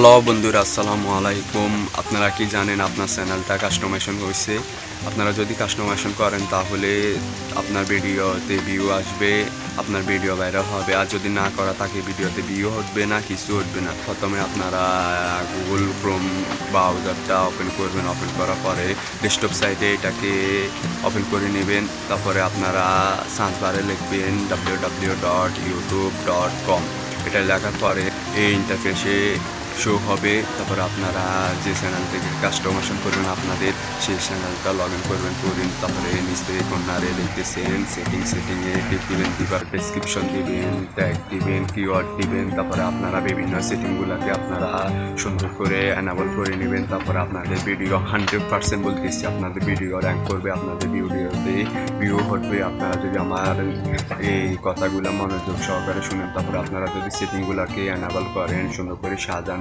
Hello বন্ধুরা, আসসালামু আলাইকুম। আপনারা কি জানেন আপনার চ্যানেলটা কাস্টমাইজেশন হয়েছে? আপনারা যদি কাস্টমাইজেশন করেন তাহলে আপনার ভিডিওতে ভিউ আসবে, আপনার ভিডিও ভাইরাল হবে। আর যদি না করা থাকে ভিডিওতে ভিউ উঠবে না, কিছু উঠবে না। প্রথমে আপনারা গুগল ক্রোম ব্রাউজারটা ওপেন করবেন। ওপেন করার পরে ডেস্কটপ সাইটে এটাকে ওপেন করে নেবেন। তারপরে আপনারা সার্চ বারে লিখবেন www.youtube.com। এটা লেখার পরে এই ইন্টারফেসে শো হবে। তারপরে আপনারা যে চ্যানেল থেকে কাস্টমাইজেশন করবেন আপনাদের সেই চ্যানেলটা লগ ইন করবেন। তারপরে নিচ থেকে কর্নারে দেখতেছেন সেটিংয়ে টিপ দিবেন, দিবার ডেসক্রিপশন দিবেন, ট্যাগ দিবেন, কিওয়ার্ড দিবেন। তারপরে আপনারা বিভিন্ন সেটিংগুলোকে আপনারা সুন্দর করে এনাবল করে নেবেন। তারপরে আপনাদের ভিডিও 100% বলতেছি আপনাদের ভিডিও র্যাঙ্ক করবে, আপনাদের ভিডিওতে ভিউ ঘটবে। আপনারা যদি আমার এই কথাগুলো মনোযোগ সহকারে শুনেন, তারপরে আপনারা যদি সেটিংগুলোকে এনাবল করেন, সুন্দর করে সাজান,